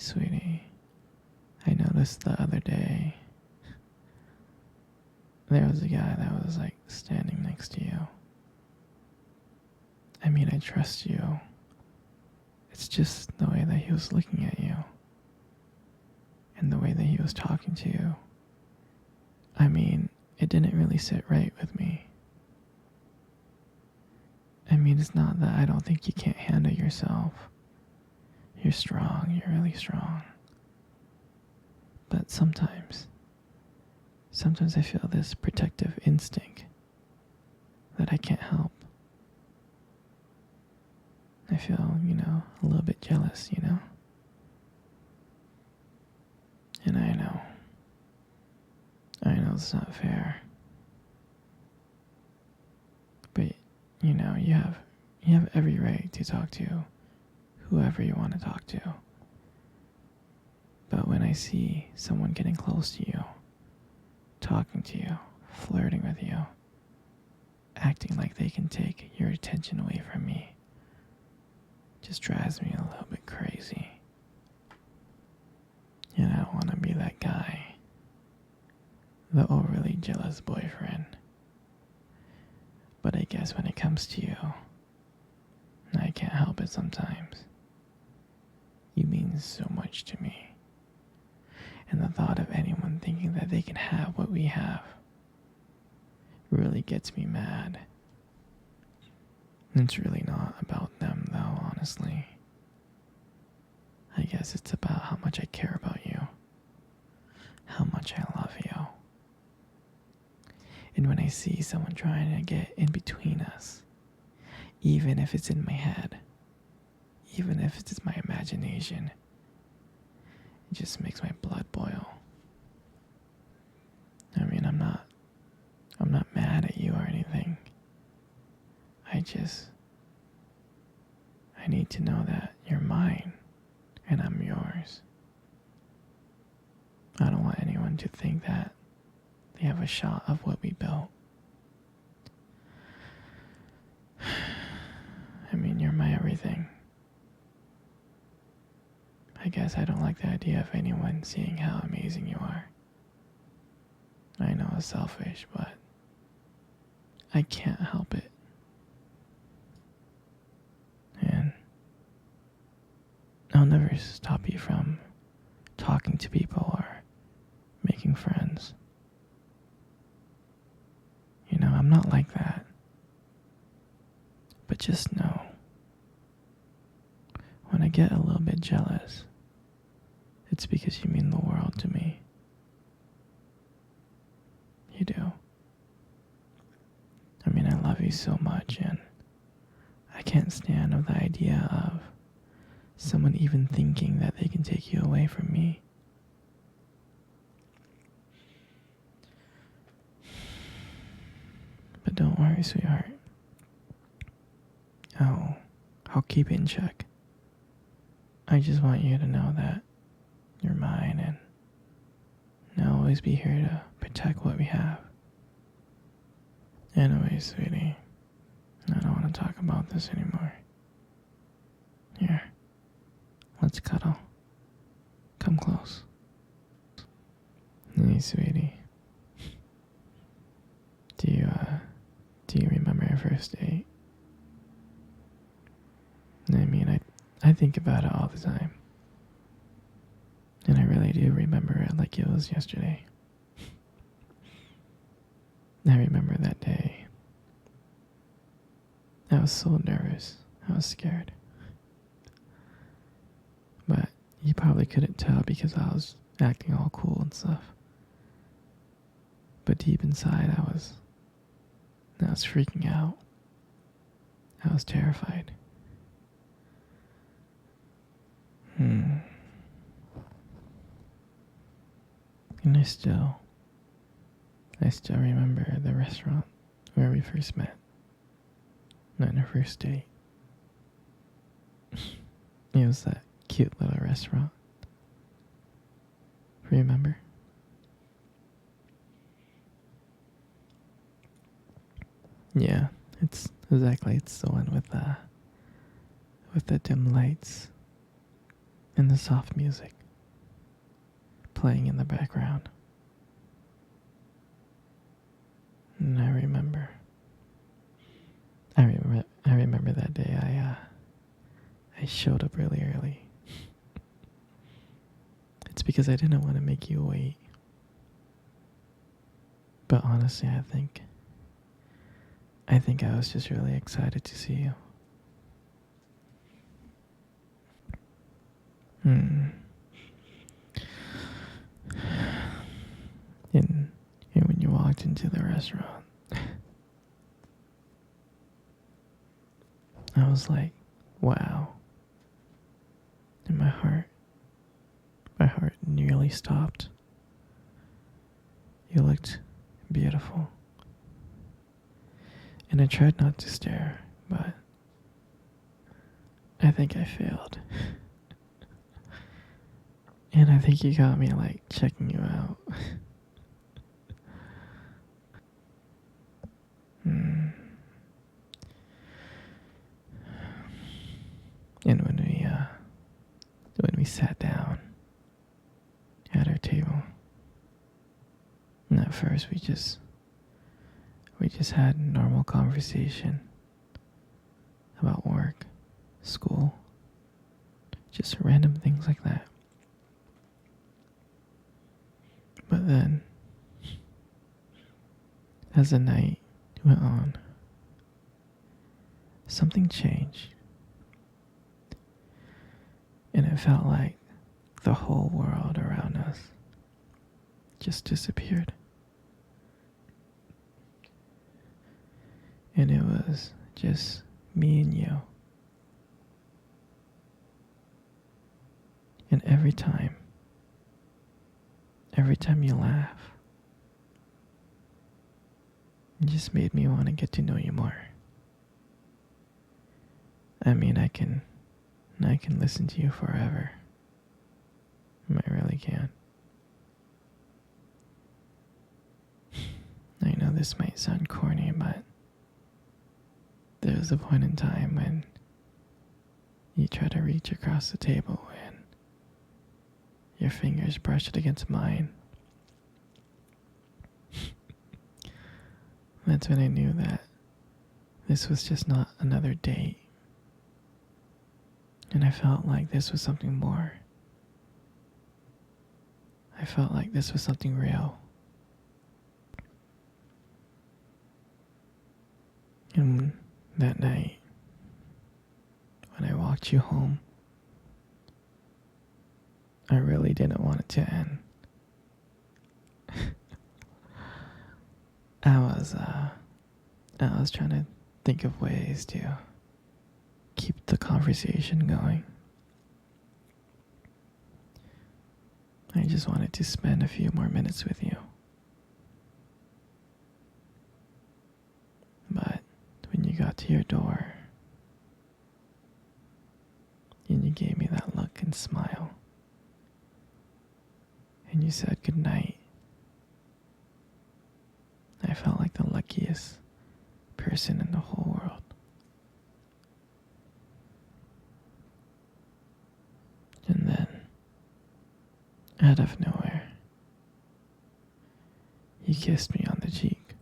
Sweetie, I noticed the other day there was a guy that was like standing next to you. I mean, I trust you. It's just the way that he was looking at you and the way that he was talking to you. I mean, it didn't really sit right with me. I mean, it's not that I don't think you can't handle yourself. You're strong, you're really strong. But sometimes I feel this protective instinct that I can't help. I feel, a little bit jealous, And I know it's not fair. But, you have every right to talk to whoever you want to talk to. But when I see someone getting close to you, talking to you, flirting with you, acting like they can take your attention away from me, just drives me a little bit crazy. And I want to be that guy, the overly jealous boyfriend. But I guess when it comes to you, I can't help it sometimes. You mean so much to me. And the thought of anyone thinking that they can have what we have really gets me mad. It's really not about them, though, honestly. I guess it's about how much I care about you, how much I love you. And when I see someone trying to get in between us, even if it's in my head, even if it's my imagination, it just makes my blood boil. I mean, I'm not mad at you or anything. I need to know that you're mine and I'm yours. I don't want anyone to think that they have a shot of what we built. I mean, you're my everything. I guess I don't like the idea of anyone seeing how amazing you are. I know it's selfish, but I can't help it. And I'll never stop you from talking to people or making friends. I'm not like that. But just know, when I get a little bit jealous, it's because you mean the world to me. You do. I mean, I love you so much, and I can't stand the idea of someone even thinking that they can take you away from me. But don't worry, sweetheart. I'll keep it in check. I just want you to know that you're mine, and I'll always be here to protect what we have. Anyways, sweetie, I don't want to talk about this anymore. Here, let's cuddle. Come close. Hey, sweetie. Do you remember our first date? I mean, I think about it all the time. And I really do remember it like it was yesterday. I remember that day. I was so nervous. I was scared. But you probably couldn't tell because I was acting all cool and stuff. But deep inside, I was freaking out. I was terrified. And I still remember the restaurant where we first met. On our first date. It was that cute little restaurant. Remember? Yeah, it's the one with the dim lights and the soft music playing in the background. And I remember that day I showed up really early. It's because I didn't want to make you wait. But honestly, I think I was just really excited to see you. And when you walked into the restaurant, I was like, wow. And my heart nearly stopped. You looked beautiful. And I tried not to stare, but I think I failed. And I think you got me like checking you out. And when we sat down at our table, and at first we just had normal conversation about work, school, just random things like that. But then, as the night went on, something changed. And it felt like the whole world around us just disappeared. And it was just me and you. And every time you laugh, it just made me want to get to know you more. I mean, I can listen to you forever. I really can. I know this might sound corny, but there was a point in time when you tried to reach across the table and your fingers brushed against mine. That's when I knew that this was just not another date. And I felt like this was something more. I felt like this was something real. And that night, when I walked you home, I really didn't want it to end. I was trying to think of ways to keep the conversation going. I just wanted to spend a few more minutes with you. But when you got to your door and you gave me that look and smile and you said goodnight, I felt like the luckiest person in the whole world. And then, out of nowhere, you kissed me on the cheek.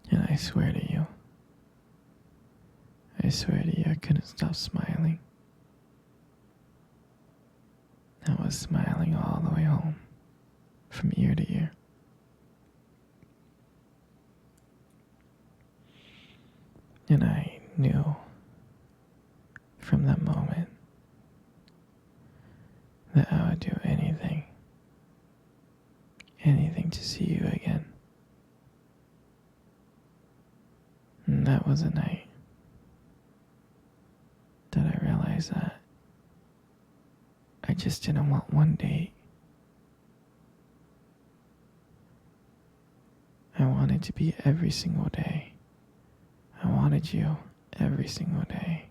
And I swear to you, I couldn't stop smiling. I was smiling all the way home, from ear to ear. And I knew from that moment that I would do anything to see you again. And that was a night that I realized that I just didn't want one date. I wanted to be every single day. I wanted you every single day.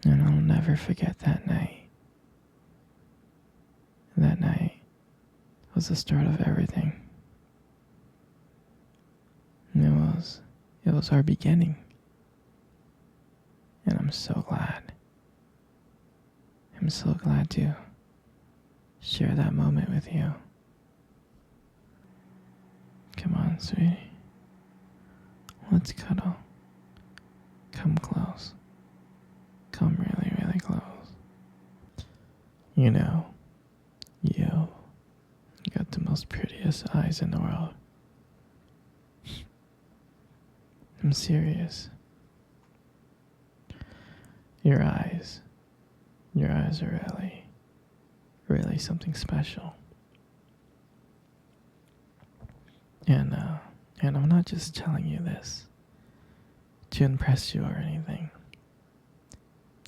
And I'll never forget that night. That night was the start of everything. It was our beginning. And I'm so glad. I'm so glad to share that moment with you. Come on, sweetie. Let's cuddle. Come close. Come really, really close. You know, you got the most prettiest eyes in the world. I'm serious. Your eyes are really, really something special. And I'm not just telling you this to impress you or anything.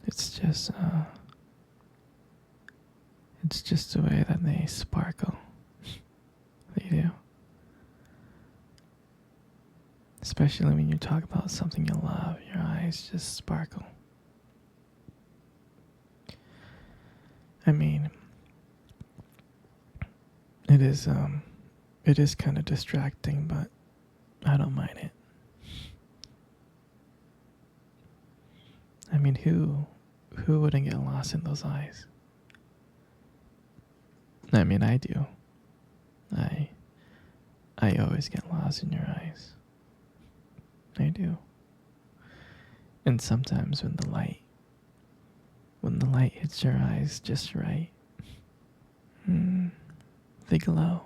It's just the way that they sparkle. They do. Especially when you talk about something you love, your eyes just sparkle. I mean, it is kind of distracting, but I don't mind it. I mean, who wouldn't get lost in those eyes? I mean, I do. I always get lost in your eyes. I do. And sometimes when the light hits your eyes just right, they glow.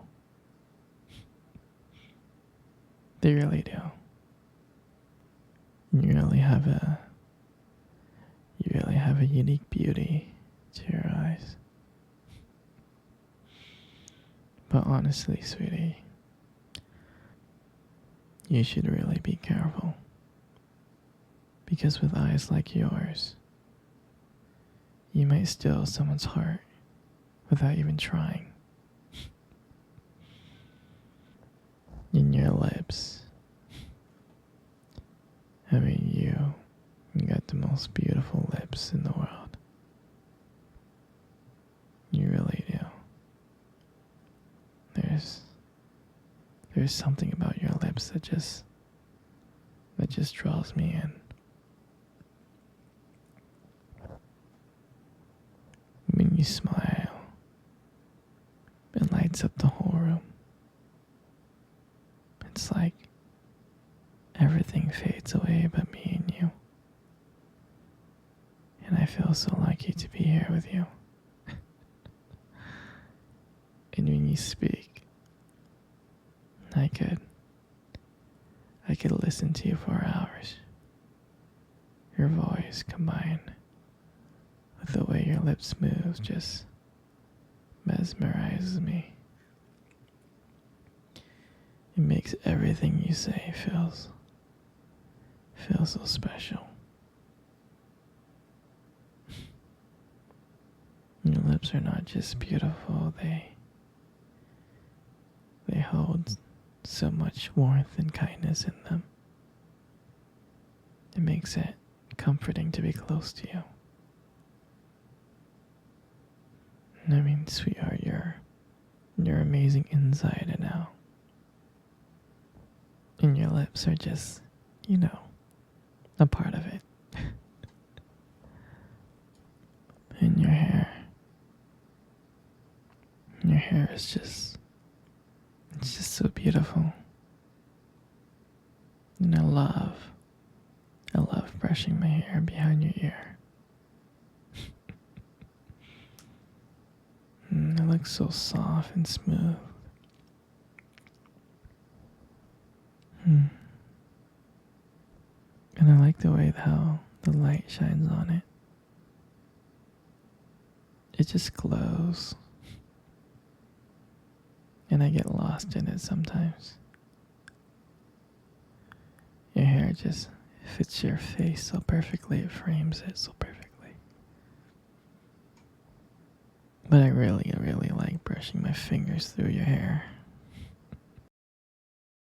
They really do. You really have a unique beauty to your eyes. But honestly, sweetie, you should really be careful. Because with eyes like yours, you might steal someone's heart without even trying. In your lips, I mean, you got the most beautiful lips in the world. You really do. There's something about your lips that just draws me in. When you smile, it lights up the whole room. It's like everything fades away but me and you. And I feel so lucky to be here with you. And when you speak, I could listen to you for hours. Your voice combined with the way your lips move just mesmerizes me. It makes everything you say feel so special. Your lips are not just beautiful, they hold so much warmth and kindness in them. It makes it comforting to be close to you. I mean, sweetheart, you're amazing inside and out. And your lips are just, a part of it. And your hair is just, it's just so beautiful. And I love brushing my hair behind your ear. It looks so soft and smooth. And I like the way how the light shines on it. It just glows. And I get lost in it sometimes. Your hair just fits your face so perfectly, it frames it so perfectly. But I really like brushing my fingers through your hair.